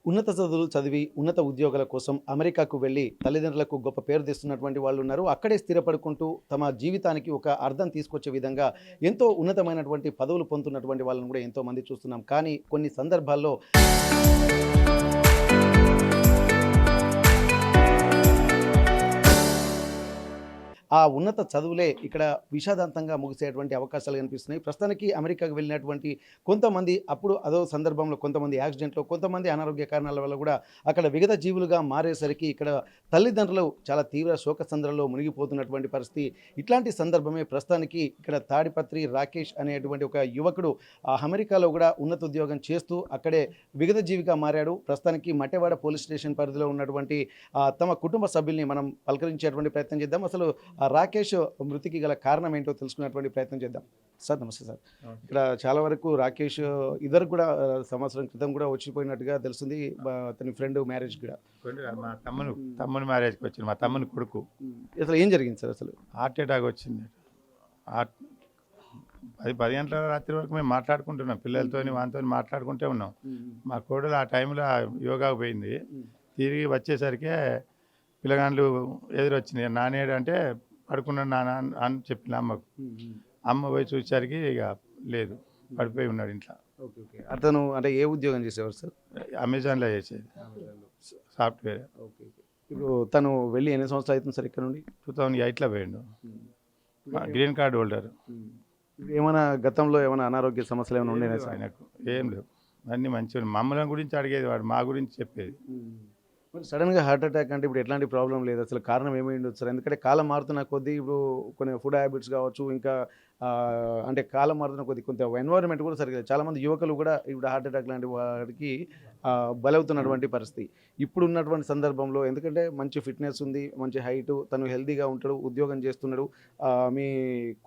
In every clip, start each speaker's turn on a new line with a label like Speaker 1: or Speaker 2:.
Speaker 1: ఉన్నత చదువులు చదివి ఉన్నత ఉద్యోగాల కోసం అమెరికాకు వెళ్ళి తల్లిదండ్రులకు గొప్ప పేరు తెస్తున్నటువంటి వాళ్ళు ఉన్నారు. అక్కడే స్థిరపడుకుంటూ తమ జీవితానికి ఒక అర్థం తీసుకొచ్చే విధంగా ఎంతో ఉన్నతమైనటువంటి పదవులు పొందుతున్నటువంటి వాళ్ళని కూడా ఎంతో మంది చూస్తున్నాం. కానీ కొన్ని సందర్భాల్లో ఆ ఉన్నత చదువులే ఇక్కడ విషాదాంతంగా ముగిసేటువంటి అవకాశాలు కనిపిస్తున్నాయి. ప్రస్తుతానికి అమెరికాకు వెళ్ళినటువంటి కొంతమంది అప్పుడు అదో సందర్భంలో కొంతమంది యాక్సిడెంట్‌లో, కొంతమంది అనారోగ్య కారణాల వల్ల కూడా అక్కడ విగత జీవులుగా మారేసరికి ఇక్కడ తల్లిదండ్రులు చాలా తీవ్ర శోకసంద్రంలో మునిగిపోతున్నటువంటి పరిస్థితి. ఇట్లాంటి సందర్భమే ప్రస్తుతానికి ఇక్కడ తాడిపత్రి రాకేష్ అనేటువంటి ఒక యువకుడు అమెరికాలో కూడా ఉన్నత ఉద్యోగం చేస్తూ అక్కడే విగత జీవిగా మారాడు. ప్రస్తుతానికి మట్టెవాడ పోలీస్ స్టేషన్ పరిధిలో ఉన్నటువంటి తమ కుటుంబ సభ్యుల్ని మనం పలకరించేటువంటి ప్రయత్నం చేద్దాం. అసలు రాకేష్ మృతికి గల కారణం ఏంటో తెలుసుకునేటువంటి ప్రయత్నం చేద్దాం. సార్ నమస్తే సార్. ఇక్కడ చాలా వరకు రాకేష్ ఇద్దరు కూడా సంవత్సరం క్రితం కూడా వచ్చిపోయినట్టుగా తెలుస్తుంది. అతని ఫ్రెండ్ మ్యారేజ్ కూడా
Speaker 2: మా తమ్ముని మ్యారేజ్కి వచ్చింది. మా తమ్ముని కొడుకు.
Speaker 1: అసలు ఏం జరిగింది సార్? అసలు
Speaker 2: హార్ట్ అటాక్ వచ్చింది. 10 గంటల రాత్రి వరకు మేము మాట్లాడుకుంటున్నాం, పిల్లలతో వానితో మాట్లాడుకుంటూ ఉన్నాం. మా కోడలు ఆ టైంలో యోగాకు పోయింది. తిరిగి వచ్చేసరికి పిల్లగాండ్లు ఎదురొచ్చినాయి. నానేడు అంటే పడుకున్నాడు నాన్న అని చెప్పిన అమ్మకు. అమ్మ పోయి చూసేసరికి ఇక లేదు, పడిపోయి ఉన్నాడు ఇంట్లో.
Speaker 1: Okay okay. అతను అంటే ఏ ఉద్యోగం చేసేవారు సార్?
Speaker 2: అమెజాన్లో చేసేది, సాఫ్ట్వేర్.
Speaker 1: Okay okay. ఇప్పుడు తను వెళ్ళి ఎన్ని సంవత్సరాలు అవుతుంది సార్ ఇక్కడ నుండి?
Speaker 2: 2008లో పోయిండు. Green card holder.
Speaker 1: ఏమైనా గతంలో ఏమైనా అనారోగ్య సమస్యలు ఏమైనా ఉండేనా సార్?
Speaker 2: ఆయనకు ఏం లేవు, అన్నీ మంచిగా. మమ్మల్ని గురించి అడిగేది వాడు, మా గురించి చెప్పేది.
Speaker 1: మరి సడన్గా హార్ట్ అటాక్ అంటే ఇప్పుడు ఎట్లాంటి ప్రాబ్లం లేదు, అసలు కారణం ఏమై ఉండొచ్చు సార్? ఎందుకంటే కాలం మారుతున్న కొద్దీ ఇప్పుడు కొన్ని ఫుడ్ హ్యాబిట్స్ కావచ్చు, ఇంకా అంటే కాలం మారుతున్న కొద్దీ కొంత ఎన్వైరన్మెంట్ కూడా సరిగ్గా చాలామంది యువకులు కూడా ఇప్పుడు హార్ట్ అటాక్ లాంటి వాటికి బలవుతున్నటువంటి పరిస్థితి ఇప్పుడు ఉన్నటువంటి సందర్భంలో. ఎందుకంటే మంచి ఫిట్నెస్ ఉంది, మంచి హైటు, తను హెల్తీగా ఉంటాడు, ఉద్యోగం చేస్తున్నాడు. మీ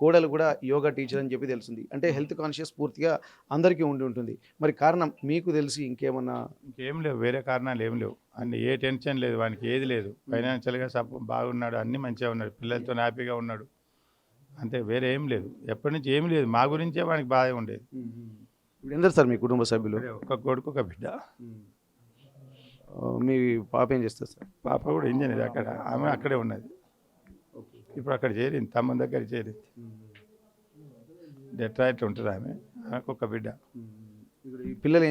Speaker 1: కోడలు కూడా యోగా టీచర్ అని చెప్పి తెలిసింది. అంటే హెల్త్ కాన్షియస్ పూర్తిగా అందరికీ ఉండి ఉంటుంది. మరి కారణం మీకు తెలిసి ఇంకేమన్నా?
Speaker 2: ఇంకేం లేవు, వేరే కారణాలు ఏం లేవు. అన్ని ఏ టెన్షన్ లేదు వానికి, ఏది లేదు. ఫైనాన్షియల్గా బాగున్నాడు, అన్నీ మంచిగా ఉన్నాడు, పిల్లలతో హ్యాపీగా ఉన్నాడు, అంతే. వేరే ఏం లేదు, ఎప్పటి నుంచి ఏం లేదు. మా గురించే వానికి బాగా ఉండేది.
Speaker 1: ఇప్పుడు ఎందరు సార్ మీ కుటుంబ సభ్యులు?
Speaker 2: ఒక కొడుకు, ఒక బిడ్డ.
Speaker 1: మీ పాప ఏం చేస్తారు సార్?
Speaker 2: పాప కూడా ఇంజనీర్, అక్కడ ఆమె అక్కడే ఉన్నది. ఇప్పుడు అక్కడ చేరింది, తమ్ముని దగ్గర చేరింది. డెట్రాయిట్ ఉంటుంది ఆమె. ఆమెకు ఒక బిడ్డ.
Speaker 1: ఇప్పుడు ఈ పిల్లలు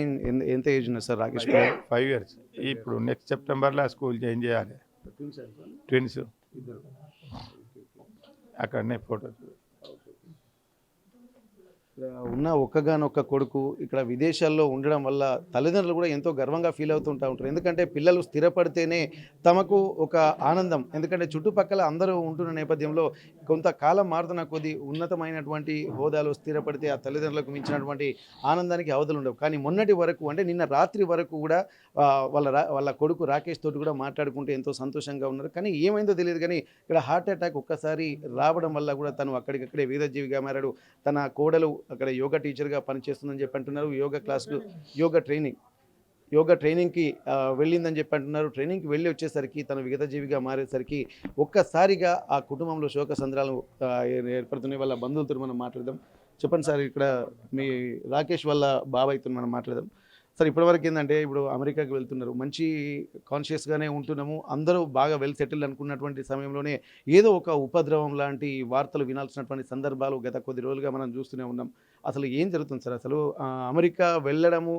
Speaker 1: ఎంత ఏజ్ ఉన్నారు సార్ రాకేష్?
Speaker 2: 5 years. ఇప్పుడు నెక్స్ట్ సెప్టెంబర్లో స్కూల్ చేంజ్ చేయాలి. ట్విన్స్. అక్కడనే ఫోటో
Speaker 1: ఉన్న ఒక్కగానొక్క కొడుకు ఇక్కడ విదేశాల్లో ఉండడం వల్ల తల్లిదండ్రులు కూడా ఎంతో గర్వంగా ఫీల్ అవుతుంటూ ఉంటారు. ఎందుకంటే పిల్లలు స్థిరపడితేనే తమకు ఒక ఆనందం. ఎందుకంటే చుట్టుపక్కల అందరూ ఉంటున్న నేపథ్యంలో కొంతకాలం మారుతున్న కొద్దీ ఉన్నతమైనటువంటి హోదాలో స్థిరపడితే ఆ తల్లిదండ్రులకు మించినటువంటి ఆనందానికి అవధులు ఉండవు. కానీ మొన్నటి వరకు, అంటే నిన్న రాత్రి వరకు కూడా వాళ్ళ కొడుకు రాకేష్ తోటి కూడా మాట్లాడుకుంటూ ఎంతో సంతోషంగా ఉన్నారు. కానీ ఏమైందో తెలియదు, కానీ ఇక్కడ హార్ట్ అటాక్ ఒక్కసారి రావడం వల్ల కూడా తను అక్కడికక్కడే విగతజీవిగా మారాడు. తన కోడలు అక్కడ యోగా టీచర్గా పనిచేస్తుందని చెప్పి అంటున్నారు. యోగా క్లాస్కు యోగా ట్రైనింగ్కి వెళ్ళిందని చెప్పి అంటున్నారు. ట్రైనింగ్కి వెళ్ళి వచ్చేసరికి తను విగతజీవిగా మారేసరికి ఒక్కసారిగా ఆ కుటుంబంలో శోక సంద్రాలు ఏర్పడుతున్నాయి. వాళ్ళ బంధువులతో మనం మాట్లాడదాం. చెప్పండి సార్, ఇక్కడ మీ రాకేష్ వాళ్ళ బాబాయ్తో మనం మాట్లాడదాం. సార్, ఇప్పటివరకు ఏంటంటే ఇప్పుడు అమెరికాకి వెళ్తున్నారు, మంచి కాన్షియస్గానే ఉంటున్నాము, అందరూ బాగా వెల్ సెటిల్డ్ అనుకున్నటువంటి సమయంలోనే ఏదో ఒక ఉపద్రవం లాంటి వార్తలు వినాల్సినటువంటి సందర్భాలు గత కొద్ది రోజులుగా మనం చూస్తూనే ఉన్నాం. అసలు ఏం జరుగుతుంది సార్? అసలు అమెరికా వెళ్ళడము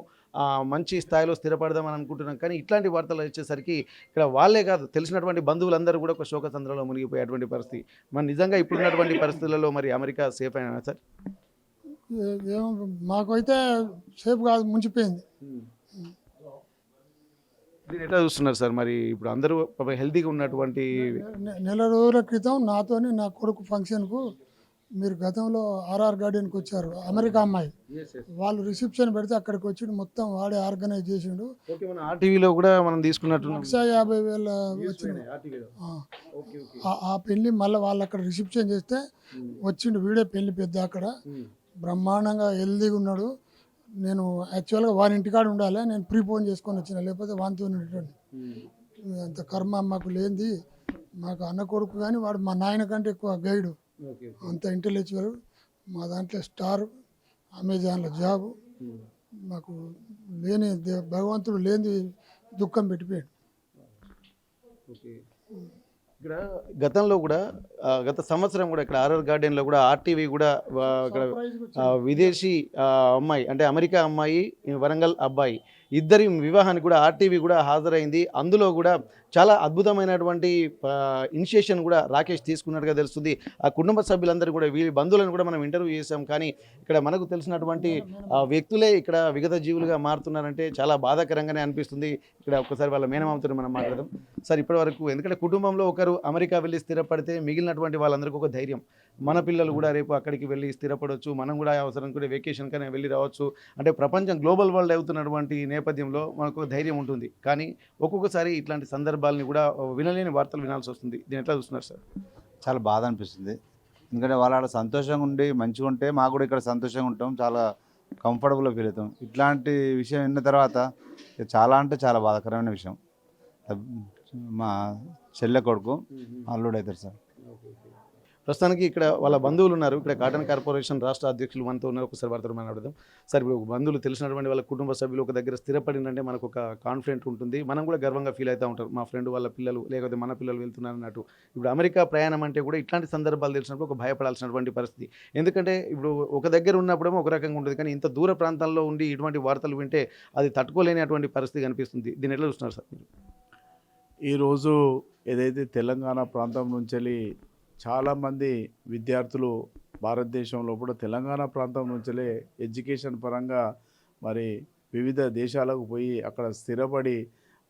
Speaker 1: మంచి స్థాయిలో స్థిరపడదామని అనుకుంటున్నాం, కానీ ఇట్లాంటి వార్తలు వచ్చేసరికి ఇక్కడ వాళ్ళే కాదు, తెలిసినటువంటి బంధువులందరూ కూడా ఒక శోక సంద్రంలో మునిగిపోయేటువంటి పరిస్థితి. మరి నిజంగా ఇప్పుడున్నటువంటి పరిస్థితులలో మరి అమెరికా సేఫ్ అయినా సార్?
Speaker 3: మాకైతే సేఫ్ కాదు, ముంచిపోయింది.
Speaker 1: మీరు ఎట్లా చూస్తున్నారు సార్? మరి ఇప్పుడు అందరూ హెల్తీగా ఉన్నటువంటి
Speaker 3: నెల రోజుల క్రితం నాతోని నా కొడుకు ఫంక్షన్కు మీరు గతంలో ఆర్ఆర్ గార్డెన్కి వచ్చారు, అమెరికా అమ్మాయి. వాళ్ళు రిసెప్షన్ పెడితే అక్కడికి వచ్చి మొత్తం వాడే ఆర్గనైజ్ చేసిండు.
Speaker 1: ఆర్టీవీలో కూడా మనం తీసుకున్నట్టు
Speaker 3: 150,000 వచ్చింది ఆ పెళ్ళి. మళ్ళీ వాళ్ళు అక్కడ రిసెప్షన్ చేస్తే వచ్చిండు, వీడే పెళ్ళి పెద్ద అక్కడ. బ్రహ్మాండంగా హెల్దీగా ఉన్నాడు. నేను యాక్చువల్గా వారి ఇంటికాడ ఉండాలి, నేను ప్రీపోన్ చేసుకొని వచ్చిన, లేకపోతే వానితో ఉండేటండి. అంత కర్మ మాకు లేనిది. మాకు అన్న కొడుకు కానీ వాడు మా నాయన కంటే ఎక్కువ గైడు, అంత ఇంటెలెక్చువల్. మా దాంట్లో స్టార్, అమెజాన్లో జాబు. మాకు లేని భగవంతుడు లేని దుఃఖం పెట్టిపోయాడు.
Speaker 1: ఓకే. ఇక్కడ గతంలో కూడా గత సంవత్సరం కూడా ఇక్కడ ఆర్ఆర్ గార్డెన్లో కూడా ఆర్టీవీ కూడా ఇక్కడ విదేశీ అమ్మాయి అంటే అమెరికా అమ్మాయి వరంగల్ అబ్బాయి ఇద్దరి వివాహానికి కూడా ఆర్టీవీ కూడా హాజరైంది. అందులో కూడా చాలా అద్భుతమైనటువంటి ఇనిషియేషన్ కూడా రాకేష్ తీసుకున్నట్టుగా తెలుస్తుంది. ఆ కుటుంబ సభ్యులందరూ కూడా వీరి బంధువులను కూడా మనం ఇంటర్వ్యూ చేసాం. కానీ ఇక్కడ మనకు తెలిసినటువంటి వ్యక్తులే ఇక్కడ విగత జీవులుగా మారుతున్నారంటే చాలా బాధాకరంగానే అనిపిస్తుంది. ఇక్కడ ఒక్కసారి వాళ్ళ మేనమామతో మనం మాట్లాడదాం. సార్, ఇప్పటి వరకు ఎందుకంటే కుటుంబంలో ఒకరు అమెరికా వెళ్ళి స్థిరపడితే మిగిలినటువంటి వాళ్ళందరికీ ఒక ధైర్యం, మన పిల్లలు కూడా రేపు అక్కడికి వెళ్ళి స్థిరపడవచ్చు, మనం కూడా అవసరం కూడా వెకేషన్ కానీ వెళ్ళి రావచ్చు అంటే ప్రపంచం గ్లోబల్ వరల్డ్ అవుతున్నటువంటి నేపథ్యంలో మనకు ధైర్యం ఉంటుంది. కానీ ఒక్కొక్కసారి ఇట్లాంటి సందర్భాలని కూడా వినలేని వార్తలు వినాల్సి వస్తుంది. దీని ఎట్లా చూస్తున్నారు సార్?
Speaker 4: చాలా బాధ అనిపిస్తుంది. ఎందుకంటే వాళ్ళు ఆడ సంతోషంగా ఉండి మంచిగా ఉంటే మాకు కూడా ఇక్కడ సంతోషంగా ఉంటాం, చాలా కంఫర్టబుల్గా ఫీల్ అవుతాం. ఇట్లాంటి విషయం విన్న తర్వాత చాలా అంటే చాలా బాధాకరమైన విషయం. మా చెల్లె కొడుకు అల్లుడు అవుతారు సార్.
Speaker 1: ప్రస్తుతానికి ఇక్కడ వాళ్ళ బంధువులు ఉన్నారు. ఇక్కడ కాటన్ కార్పొరేషన్ రాష్ట్ర అధ్యక్షులు మనతో ఉన్నారు. ఒకసారి వారితో మాట్లాడదాం. సార్, ఇప్పుడు బంధువులు తెలిసినటువంటి వాళ్ళ కుటుంబ సభ్యులు ఒక దగ్గర స్థిరపడిందంటే మనకు ఒక కాన్ఫిడెంట్ ఉంటుంది, మనం కూడా గర్వంగా ఫీల్ అవుతూ ఉంటారు. మా ఫ్రెండ్ వాళ్ళ పిల్లలు లేకపోతే మన పిల్లలు వెళ్తున్నారు అన్నట్టు. ఇప్పుడు అమెరికా ప్రయాణం అంటే కూడా ఇట్లాంటి సందర్భాలు తెలిసినప్పుడు ఒక భయపడాల్సినటువంటి పరిస్థితి. ఎందుకంటే ఇప్పుడు ఒక దగ్గర ఉన్నప్పుడేమో ఒక రకంగా ఉంటుంది, కానీ ఇంత దూర ప్రాంతాల్లో ఉండి ఇటువంటి వార్తలు వింటే అది తట్టుకోలేనటువంటి పరిస్థితి కనిపిస్తుంది. దీన్ని ఎట్లా చూస్తున్నారు సార్ మీరు?
Speaker 5: ఈరోజు ఏదైతే తెలంగాణ ప్రాంతం నుంచి చాలామంది విద్యార్థులు భారతదేశంలో కూడా తెలంగాణ ప్రాంతం నుంచే ఎడ్యుకేషన్ పరంగా మరి వివిధ దేశాలకు పోయి అక్కడ స్థిరపడి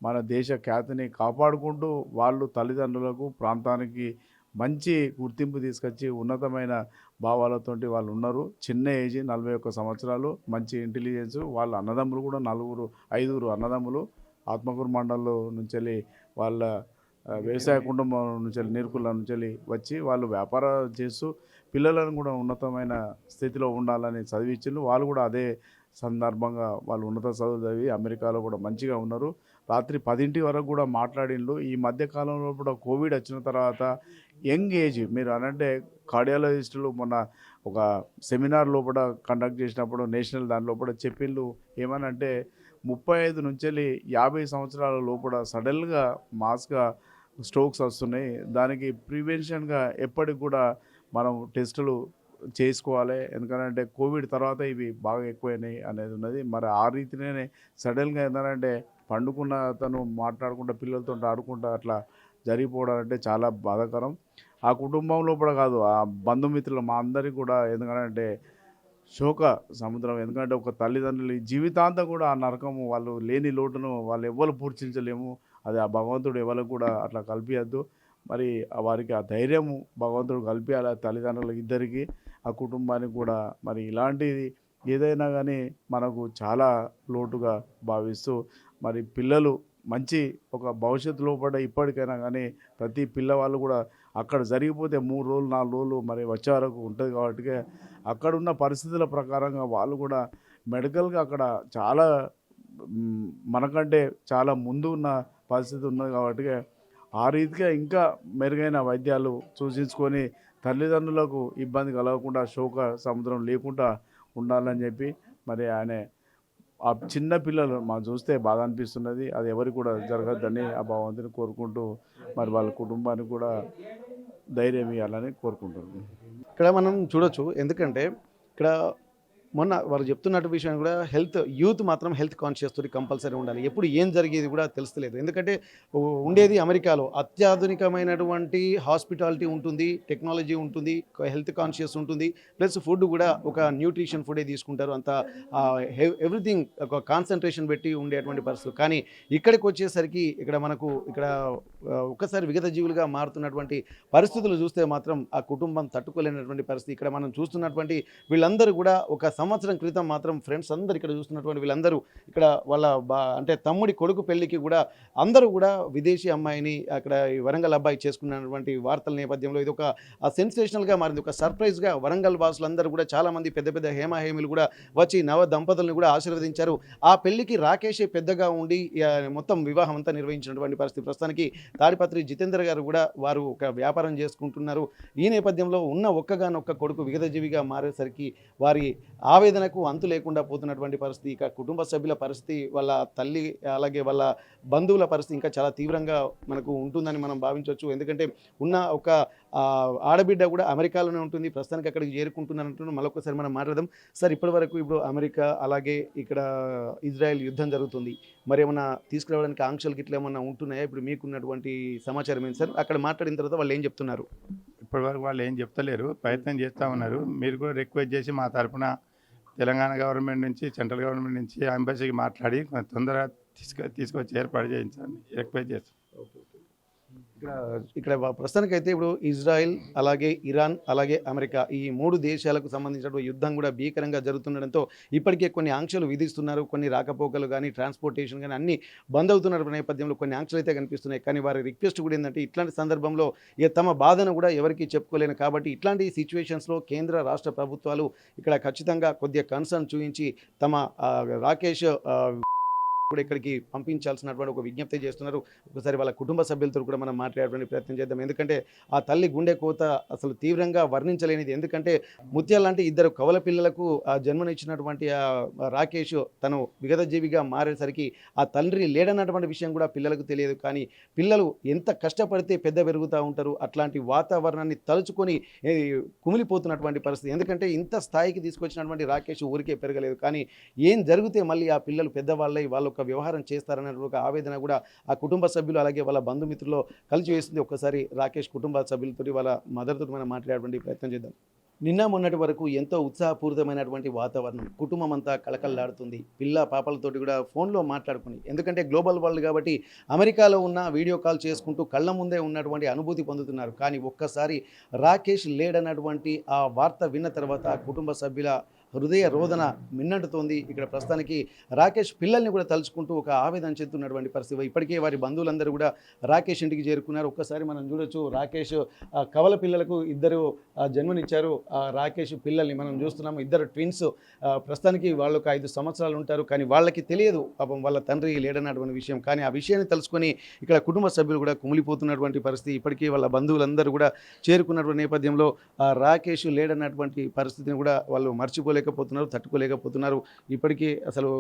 Speaker 5: మన దేశ ఖ్యాతిని కాపాడుకుంటూ వాళ్ళు తల్లిదండ్రులకు ప్రాంతానికి మంచి గుర్తింపు తీసుకొచ్చి ఉన్నతమైన భావాలతోటి వాళ్ళు ఉన్నారు. చిన్న ఏజ్ 41 సంవత్సరాలు, మంచి ఇంటెలిజెన్స్. వాళ్ళ అన్నదమ్ములు కూడా 5 అన్నదమ్ములు ఆత్మకూరు మండలంలో నుంచి వాళ్ళ వ్యవసాయ కుటుంబం నుంచి నీరుకుల నుంచి వచ్చి వాళ్ళు వ్యాపారం చేస్తూ పిల్లలను కూడా ఉన్నతమైన స్థితిలో ఉండాలని చదివించిండ్రు. వాళ్ళు కూడా అదే సందర్భంగా వాళ్ళు ఉన్నత చదువులు చదివి అమెరికాలో కూడా మంచిగా ఉన్నారు. రాత్రి 10 వరకు కూడా మాట్లాడిండ్రు. ఈ మధ్యకాలంలో కూడా కోవిడ్ వచ్చిన తర్వాత యంగ్ ఏజ్ మీరు అనంటే కార్డియాలజిస్టులు మొన్న ఒక సెమినార్ లోపల కండక్ట్ చేసినప్పుడు నేషనల్ దానిలో కూడా చెప్పిండ్రు ఏమనంటే 35 నుంచి 50 సంవత్సరాల లోపల సడన్గా మాస్గా స్ట్రోక్స్ వస్తున్నాయి. దానికి ప్రివెన్షన్గా ఎప్పటికి కూడా మనం టెస్టులు చేసుకోవాలి. ఎందుకంటే కోవిడ్ తర్వాత ఇవి బాగా ఎక్కువైనాయి అనేది ఉన్నది. మరి ఆ రీతినే సడన్గా ఏంటంటే పండుకున్న అతను మాట్లాడుకుంటా పిల్లలతో ఆడుకుంటా అట్లా జరిగిపోవడం అంటే చాలా బాధాకరం. ఆ కుటుంబంలో కూడా కాదు, ఆ బంధుమిత్రులు మా అందరికీ కూడా ఎందుకంటే శోక సముద్రం. ఎందుకంటే ఒక తల్లిదండ్రులు జీవితాంతం కూడా ఆ నరకము వాళ్ళు లేని లోటును వాళ్ళు ఎవ్వరు పూడ్చించలేము. అది ఆ భగవంతుడు ఎవరికి కూడా అట్లా కల్పించద్దు. మరి వారికి ఆ ధైర్యము భగవంతుడు కల్పించాలి ఆ తల్లిదండ్రులకు ఇద్దరికి, ఆ కుటుంబానికి కూడా. మరి ఇలాంటిది ఏదైనా కానీ మనకు చాలా లోటుగా భావిస్తూ మరి పిల్లలు మంచి ఒక భవిష్యత్తు లోపల ఇప్పటికైనా కానీ ప్రతి పిల్లవాళ్ళు కూడా అక్కడ జరిగిపోతే 3 రోజులు 4 రోజులు మరి వచ్చే వరకు ఉంటుంది. కాబట్టి అక్కడున్న పరిస్థితుల ప్రకారంగా వాళ్ళు కూడా మెడికల్గా అక్కడ చాలా మనకంటే చాలా ముందు ఉన్న పరిస్థితి ఉన్నది. కాబట్టి ఆ రీతిగా ఇంకా మెరుగైన వైద్యాలు సూచించుకొని తల్లిదండ్రులకు ఇబ్బంది కలగకుండా శోక సముద్రం లేకుండా ఉండాలని చెప్పి మరి ఆయన ఆ చిన్న పిల్లలు మాకు చూస్తే బాధ అనిపిస్తున్నది. అది ఎవరికి కూడా జరగద్దని ఆ భగవంతుని కోరుకుంటూ మరి వాళ్ళ కుటుంబానికి కూడా ధైర్యం ఇవ్వాలని కోరుకుంటున్నాను.
Speaker 1: ఇక్కడ మనం చూడొచ్చు, ఎందుకంటే ఇక్కడ మొన్న వారు చెప్తున్నట్టు విషయం కూడా యూత్ మాత్రం హెల్త్ కాన్షియస్ తోటి కంపల్సరీ ఉండాలి. ఎప్పుడు ఏం జరిగేది కూడా తెలుస్తలేదు. ఎందుకంటే ఉండేది అమెరికాలో అత్యాధునికమైనటువంటి హాస్పిటాలిటీ ఉంటుంది, టెక్నాలజీ ఉంటుంది, హెల్త్ కాన్షియస్ ఉంటుంది, ప్లస్ ఫుడ్ కూడా ఒక న్యూట్రిషన్ ఫుడే తీసుకుంటారు. అంత ఎవ్రీథింగ్ ఒక కాన్సన్ట్రేషన్ పెట్టి ఉండేటువంటి పరిస్థితులు. కానీ ఇక్కడికి వచ్చేసరికి ఇక్కడ మనకు ఒక్కసారి విగత జీవులుగా మారుతున్నటువంటి పరిస్థితులు చూస్తే మాత్రం ఆ కుటుంబం తట్టుకోలేనటువంటి పరిస్థితి. ఇక్కడ మనం చూస్తున్నటువంటి వీళ్ళందరూ కూడా ఒక సంవత్సరం క్రితం మాత్రం ఫ్రెండ్స్ అందరు ఇక్కడ చూస్తున్నటువంటి వీళ్ళందరూ ఇక్కడ వాళ్ళ అంటే తమ్ముడి కొడుకు పెళ్లికి కూడా అందరూ కూడా విదేశీ అమ్మాయిని అక్కడ వరంగల్ అబ్బాయి చేసుకున్నటువంటి వార్తల నేపథ్యంలో ఇది ఒక సెన్సేషనల్గా మారింది. ఒక సర్ప్రైజ్గా వరంగల్ వాసులందరూ కూడా చాలామంది పెద్ద పెద్ద హేమహేమిలు కూడా వచ్చి నవ దంపతులను కూడా ఆశీర్వదించారు. ఆ పెళ్లికి రాకేషే పెద్దగా ఉండి మొత్తం వివాహం అంతా నిర్వహించినటువంటి పరిస్థితి. ప్రస్తుతానికి తాడిపత్రి జితేందర్ గారు కూడా వారు ఒక వ్యాపారం చేసుకుంటున్నారు. ఈ నేపథ్యంలో ఉన్న ఒక్కగానొక్క కొడుకు విగతజీవిగా మారేసరికి వారి ఆవేదనకు అంతు లేకుండా పోతున్నటువంటి పరిస్థితి. ఇక కుటుంబ సభ్యుల పరిస్థితి, వాళ్ళ తల్లి అలాగే వాళ్ళ బంధువుల పరిస్థితి ఇంకా చాలా తీవ్రంగా మనకు ఉంటుందని మనం భావించవచ్చు. ఎందుకంటే ఉన్న ఒక ఆడబిడ్డ కూడా అమెరికాలోనే ఉంటుంది, ప్రస్తుతానికి అక్కడికి చేరుకుంటున్నారంటున్నాం. మరొకసారి మనం మాట్లాడదాం. సార్, ఇప్పటివరకు ఇప్పుడు అమెరికా అలాగే ఇక్కడ ఇజ్రాయెల్ యుద్ధం జరుగుతుంది, మరి ఏమన్నా తీసుకురావడానికి ఆంక్షలు గిట్ల ఏమన్నా ఉంటున్నాయా? ఇప్పుడు మీకున్నటువంటి సమాచారం ఏంటి సార్? అక్కడ మాట్లాడిన తర్వాత వాళ్ళు ఏం చెప్తున్నారు?
Speaker 2: ఇప్పటివరకు వాళ్ళు ఏం చెప్తలేరు, ప్రయత్నం చేస్తూ ఉన్నారు. మీరు కూడా రిక్వెస్ట్ చేసి మా తరపున తెలంగాణ గవర్నమెంట్ నుంచి, సెంట్రల్ గవర్నమెంట్ నుంచి ఎంబసీకి మాట్లాడి తొందరగా తీసుకొచ్చి ఏర్పాటు చేయించండి రిక్వెస్ట్ చేస్తాం.
Speaker 1: ఇక్కడ ప్రస్తుతానికైతే ఇప్పుడు ఇజ్రాయెల్ అలాగే ఇరాన్ అలాగే అమెరికా ఈ 3 దేశాలకు సంబంధించిన యుద్ధం కూడా భీకరంగా జరుగుతుండడంతో ఇప్పటికే కొన్ని ఆంక్షలు విధిస్తున్నారు. కొన్ని రాకపోకలు కానీ, ట్రాన్స్పోర్టేషన్ కానీ అన్నీ బంద్ అవుతున్న నేపథ్యంలో కొన్ని ఆంక్షలు అయితే కనిపిస్తున్నాయి. కానీ వారి రిక్వెస్ట్ కూడా ఏంటంటే ఇట్లాంటి సందర్భంలో తమ బాధను కూడా ఎవరికి చెప్పుకోలేను కాబట్టి ఇట్లాంటి సిచ్యువేషన్స్లో కేంద్ర రాష్ట్ర ప్రభుత్వాలు ఇక్కడ ఖచ్చితంగా కొద్దిగా కన్సర్న్ చూపించి తమ రాకేష్ కూడా ఇక్కడికి పంపించాల్సినటువంటి ఒక విజ్ఞప్తి చేస్తున్నారు. ఒకసారి వాళ్ళ కుటుంబ సభ్యులతో కూడా మనం మాట్లాడేటువంటి ప్రయత్నం చేద్దాం. ఎందుకంటే ఆ తల్లి గుండె కోత అసలు తీవ్రంగా వర్ణించలేనిది. ఎందుకంటే ముత్యాల లాంటి 2 కవల పిల్లలకు జన్మనిచ్చినటువంటి ఆ రాకేష్ తను విగతజీవిగా మారేసరికి ఆ తండ్రి లేడన్నటువంటి విషయం కూడా పిల్లలకు తెలియదు. కానీ పిల్లలు ఎంత కష్టపడితే పెద్ద పెరుగుతూ ఉంటారు. అట్లాంటి వాతావరణాన్ని తలుచుకొని కుమిలిపోతున్నటువంటి పరిస్థితి. ఎందుకంటే ఇంత స్థాయికి తీసుకొచ్చినటువంటి రాకేష్ ఊరికే పెరగలేదు. కానీ ఏం జరిగితే మళ్ళీ ఆ పిల్లలు పెద్దవాళ్ళై వాళ్ళ వ్యవహారం చేస్తారనే ఒక ఆవేదన కూడా ఆ కుటుంబ సభ్యులు అలాగే వాళ్ళ బంధుమిత్రుల్లో కలిసి వేస్తుంది. ఒక్కసారి రాకేష్ కుటుంబ సభ్యులతో వాళ్ళ మదర్తో మనం మాట్లాడేటువంటి ప్రయత్నం చేద్దాం. నిన్న మొన్నటి వరకు ఎంతో ఉత్సాహపూరితమైనటువంటి వాతావరణం, కుటుంబం అంతా కళకళలాడుతుంది. పిల్ల పాపలతోటి కూడా ఫోన్లో మాట్లాడుకుని, ఎందుకంటే గ్లోబల్ వరల్డ్ కాబట్టి అమెరికాలో ఉన్న వీడియో కాల్ చేసుకుంటూ కళ్ళ ముందే ఉన్నటువంటి అనుభూతి పొందుతున్నారు. కానీ ఒక్కసారి రాకేష్ లేడన్నటువంటి ఆ వార్త విన్న తర్వాత ఆ కుటుంబ సభ్యుల హృదయ రోదన మిన్నంటుతోంది. ఇక్కడ ప్రస్తుతానికి రాకేష్ పిల్లల్ని కూడా తలుచుకుంటూ ఒక ఆవేదన చెందుతున్నటువంటి పరిస్థితి. ఇప్పటికే వారి బంధువులందరూ కూడా రాకేష్ ఇంటికి చేరుకున్నారు. ఒక్కసారి మనం చూడొచ్చు, రాకేష్ కవల పిల్లలకు 2 జన్మనిచ్చారు. రాకేష్ పిల్లల్ని మనం చూస్తున్నాము, 2 ట్విన్స్. ప్రస్తుతానికి వాళ్ళకు 5 సంవత్సరాలు ఉంటారు. కానీ వాళ్ళకి తెలియదు పాపం వాళ్ళ తండ్రి లేడన్నటువంటి విషయం. కానీ ఆ విషయాన్ని తెలుసుకొని ఇక్కడ కుటుంబ సభ్యులు కూడా కుమిలిపోతున్నటువంటి పరిస్థితి. ఇప్పటికీ వాళ్ళ బంధువులందరూ కూడా చేరుకున్నటువంటి నేపథ్యంలో రాకేష్ లేడన్నటువంటి పరిస్థితిని కూడా వాళ్ళు తట్టుకోలేకపోతున్నారు. ఇప్పటికీ అసలు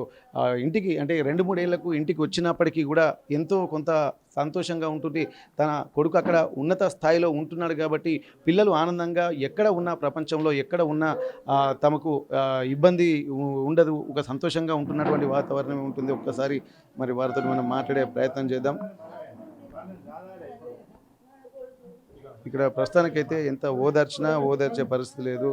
Speaker 1: ఇంటికి అంటే 2-3 ఏళ్లకు ఇంటికి వచ్చినప్పటికీ కూడా ఎంతో కొంత సంతోషంగా ఉంటుంది. తన కొడుకు అక్కడ ఉన్నత స్థాయిలో ఉంటున్నాడు కాబట్టి పిల్లలు ఆనందంగా ఎక్కడ ఉన్నా, ప్రపంచంలో ఎక్కడ ఉన్నా తమకు ఇబ్బంది ఉండదు, ఒక సంతోషంగా ఉంటున్నటువంటి వాతావరణం ఉంటుంది. ఒక్కసారి మరి వారితో మనం మాట్లాడే ప్రయత్నం చేద్దాం. ఇక్కడ ప్రస్తుతానికైతే ఎంత ఓదార్చే పరిస్థితి లేదు.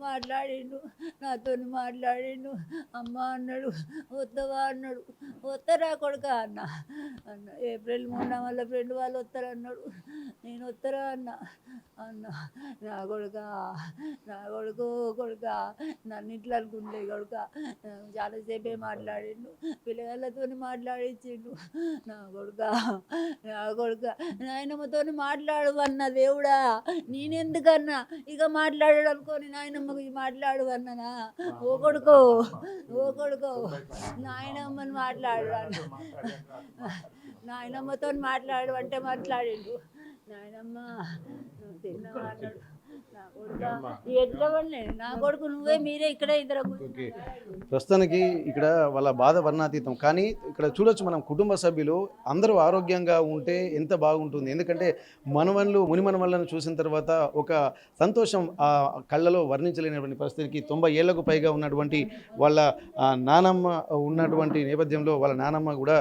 Speaker 6: మాట్లాడిండు, నాతో మాట్లాడిండు. అమ్మ అన్నాడు, వద్దవా అన్నాడు. వస్తారా కొడుక అన్న. ఏప్రిల్ 3 వాళ్ళ ఫ్రెండ్ వాళ్ళు వస్తారన్నాడు. నేను వస్తారా అన్న. నా కొడుక నన్ను ఇట్లా అనుకుంటే కొడుక చాలాసేపే మాట్లాడిండు, పిల్లగాళ్ళతో మాట్లాడించిండు. నా కొడుక నాయనమ్మతో మాట్లాడు అన్న. దేవుడా, నేనెందుకన్నా ఇక మాట్లాడాడు అనుకోని నాయనమ్మకి మాట్లాడు అన్ననా. ఓ కొడుకో నాయనమ్మని మాట్లాడు అన్న. నాయనమ్మతో మాట్లాడు అంటే మాట్లాడిండు. నాయనమ్మ తిన్నావా అన్నాడు. నా కొడుక ఎట్లా నా కొడుకు మీరే ఇక్కడ 2
Speaker 1: ప్రస్తుతానికి ఇక్కడ వాళ్ళ బాధ వర్ణాతీతం. కానీ ఇక్కడ చూడొచ్చు మనం, కుటుంబ సభ్యులు అందరూ ఆరోగ్యంగా ఉంటే ఎంత బాగుంటుంది. ఎందుకంటే మునిమనవళ్ళను చూసిన తర్వాత ఒక సంతోషం ఆ కళ్ళలో వర్ణించలేనటువంటి పరిస్థితికి 90 ఏళ్లకు పైగా ఉన్నటువంటి వాళ్ళ నానమ్మ ఉన్నటువంటి నేపథ్యంలో వాళ్ళ నానమ్మ కూడా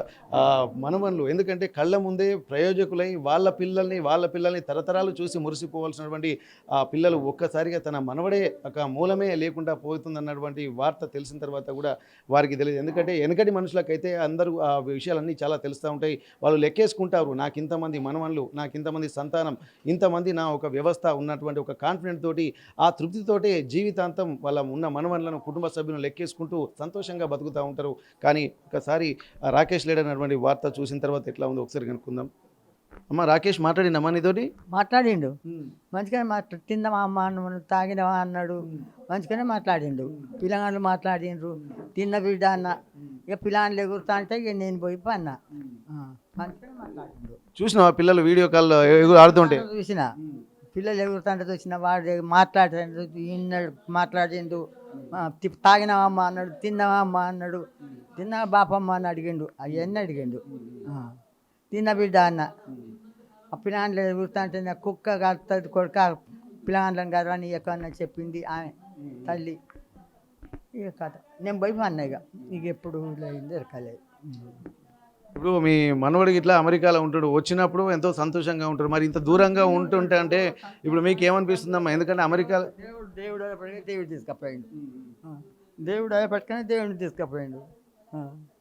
Speaker 1: మనవన్లు, ఎందుకంటే కళ్ళ ముందే ప్రయోజకులై వాళ్ళ పిల్లల్ని తరతరాలు చూసి మురిసిపోవాల్సినటువంటి పిల్లలు ఒక్కసారిగా తన మనవడే ఒక మూలమే లేకుండా పోతుందన్నటువంటి వార్త తెలిసిన తర్వాత కూడా వారికి తెలియదు. ఎందుకంటే వెనకటి మనుషులకైతే అందరూ ఆ విషయాలన్నీ చాలా తెలుస్తూ ఉంటాయి. వాళ్ళు లెక్కేసుకుంటారు, నాకు ఇంతమంది మనవన్లు, నాకు ఇంతమంది సంతానం, ఇంతమంది నా ఒక వ్యవస్థ ఉన్నటువంటి ఒక కాన్ఫిడెంట్ తోటి, ఆ తృప్తితోటే జీవితాంతం వాళ్ళ ఉన్న మనవన్లను, కుటుంబ సభ్యులను లెక్కేసుకుంటూ సంతోషంగా బతుకుతూ ఉంటారు. కానీ ఒకసారి రాకేష్ లేడన్నటువంటి వార్త చూసిన తర్వాత ఎట్లా ఉందో ఒకసారి కనుక్కుందాం. అమ్మ, రాకేష్ మాట్లాడిండమ్మా నీతోటి?
Speaker 7: మాట్లాడిండు, మంచిగానే తిందామా అమ్మ అన్న, తాగినవా అన్నాడు, మంచిగానే మాట్లాడిండు. పిల్లగాళ్ళు మాట్లాడిండ్రు, తిన్న బిడ్డ అన్న. ఇక పిల్లగాళ్ళు ఎగురుతా అంటే ఇక నేను పోయి అన్న మంచిగానే మాట్లాడిండు.
Speaker 1: చూసినావా పిల్లలు వీడియో కాల్లో ఆడుతుంటే?
Speaker 7: చూసిన పిల్లలు ఎగురుతుంటే వచ్చిన వాడు మాట్లాడుతాడు ఈనాడు మాట్లాడిండు తాగినావమ్మ అన్నాడు, తిన్నావమ్మ అన్నాడు, తిన్నా బాపమ్మ అని అడిగిండు, అవన్నీ అడిగిండు. తిన్న బిడ్డ అన్న ఆ పిల్లలు ఎగురుతుంటే నాకు కుక్క కడుతుంది కొడుక పిల్లగాళ్ళని కదా అని ఎక్కడన్నా చెప్పింది ఆమె తల్లి. ఇక కథ నేను పోయి అన్నా ఇక ఎప్పుడు అయింది ఎరకలేదు.
Speaker 1: ఇప్పుడు మీ మనవడికి ఇట్లా అమెరికాలో ఉంటాడు, వచ్చినప్పుడు ఎంతో సంతోషంగా ఉంటాడు. మరి ఇంత దూరంగా ఉంటుంటే అంటే ఇప్పుడు మీకు ఏమనిపిస్తుందమ్మా? ఎందుకంటే అమెరికా
Speaker 7: దేవుడు అయ్యేపటికే దేవుడు తీసుకుపోయాడు, దేవుడు అయ్యేపటికనే దేవుడిని తీసుకుపోయాడు.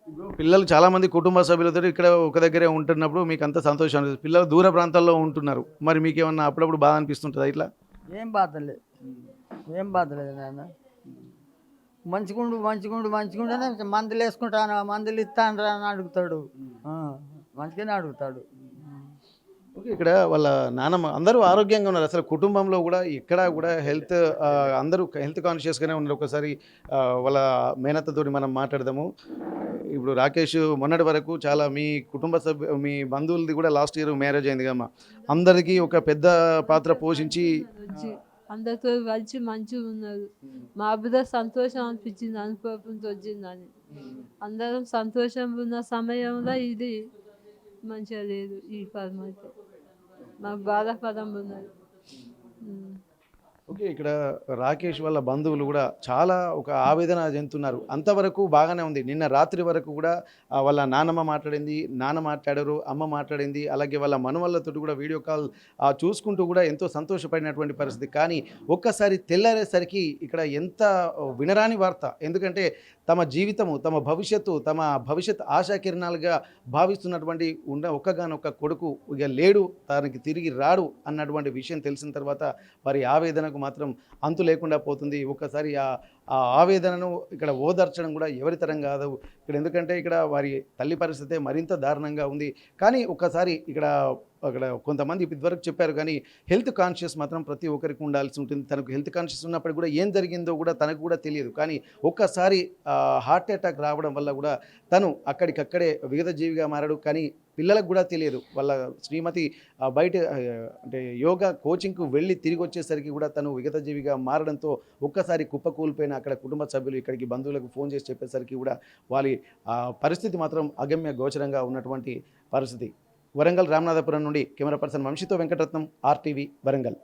Speaker 1: ఇప్పుడు పిల్లలు చాలామంది కుటుంబ సభ్యులతో ఇక్కడ ఒక దగ్గరే ఉంటున్నప్పుడు మీకు అంత సంతోషం అనిపిస్తుంది. పిల్లలు దూర ప్రాంతాల్లో ఉంటున్నారు, మరి మీకు ఏమన్నా అప్పుడప్పుడు బాధ అనిపిస్తుంటుందా ఇట్లా?
Speaker 7: ఏం బాధలేదు, ఏం బాధలేదు నాన్న. మంచిగుండు మంచిగుండు మంచిగుండనే మందులు వేసుకుంటాను, మందులు ఇస్తాను రా అని అడుగుతాడు, మంచిగానే అడుగుతాడు.
Speaker 1: ఓకే, ఇక్కడ వాళ్ళ నాన్నమ్మ అందరూ ఆరోగ్యంగా ఉన్నారు. అసలు కుటుంబంలో కూడా ఇక్కడ కూడా హెల్త్ అందరూ హెల్త్ కాన్షియస్గానే ఉన్నారు. ఒకసారి వాళ్ళ మేనత్తతోటి మనం మాట్లాడదాము. ఇప్పుడు రాకేష్ మొన్నటి వరకు చాలా మీ కుటుంబ మీ బంధువులది కూడా లాస్ట్ ఇయర్ మ్యారేజ్ అయింది కమ్మా, అందరికీ ఒక పెద్ద పాత్ర పోషించి
Speaker 8: అందరితో కలిసి మంచిగా ఉన్నారు. మా బిడ్డ సంతోషం అనిపించింది, అనుకోకుండా వచ్చిందని. అందరం సంతోషంగా ఉన్న సమయంలో ఇది మంచిగా లేదు. ఈ పదం అయితే మాకు బాధాపదం ఉన్నది.
Speaker 1: ఓకే, ఇక్కడ రాకేష్ వాళ్ళ బంధువులు కూడా చాలా ఒక ఆవేదన చెందుతున్నారు. అంతవరకు బాగానే ఉంది. నిన్న రాత్రి వరకు కూడా వాళ్ళ నాన్నమ్మ మాట్లాడింది, నాన్న మాట్లాడారు, అమ్మ మాట్లాడింది, అలాగే వాళ్ళ మనవళ్ళతో కూడా వీడియో కాల్ చూసుకుంటూ కూడా ఎంతో సంతోషపడినటువంటి పరిస్థితి. కానీ ఒక్కసారి తెల్లారేసరికి ఇక్కడ ఎంత వినరాని వార్త. ఎందుకంటే తమ జీవితము, తమ భవిష్యత్ ఆశాకిరణాలుగా భావిస్తున్నటువంటి ఒక్కగానొక్క కొడుకు ఇక లేడు, తనకి తిరిగి రాడు అన్నటువంటి విషయం తెలిసిన తర్వాత వారి ఆవేదనకు మాత్రం అంతు లేకుండా పోతుంది. ఒక్కసారి ఆ ఆవేదనను ఇక్కడ ఓదార్చడం కూడా ఎవరి తరం కాదు ఇక్కడ. ఎందుకంటే ఇక్కడ వారి తల్లి పరిస్థితి మరింత దారుణంగా ఉంది. కానీ ఒక్కసారి అక్కడ కొంతమంది ఇదివరకు చెప్పారు, కానీ హెల్త్ కాన్షియస్ మాత్రం ప్రతి ఒక్కరికి ఉండాల్సి ఉంటుంది. తనకు హెల్త్ కాన్షియస్ ఉన్నప్పుడు కూడా ఏం జరిగిందో కూడా తనకు కూడా తెలియదు. కానీ ఒక్కసారి హార్ట్ అటాక్ రావడం వల్ల కూడా తను అక్కడికక్కడే విగతజీవిగా మారాడు. కానీ పిల్లలకు కూడా తెలియదు. వాళ్ళ శ్రీమతి బయట అంటే యోగా కోచింగ్కు వెళ్ళి తిరిగి వచ్చేసరికి కూడా తను విగతజీవిగా మారడంతో ఒక్కసారి కుప్పకూలిపోయిన అక్కడ కుటుంబ సభ్యులు ఇక్కడికి బంధువులకు ఫోన్ చేసి చెప్పేసరికి కూడా వారి పరిస్థితి మాత్రం అగమ్య గోచరంగా ఉన్నటువంటి పరిస్థితి. వరంగల్ రామనాథపురం నుండి కెమెరా పర్సన్ వంశీతో వెంకటరత్నం, RTV వరంగల్.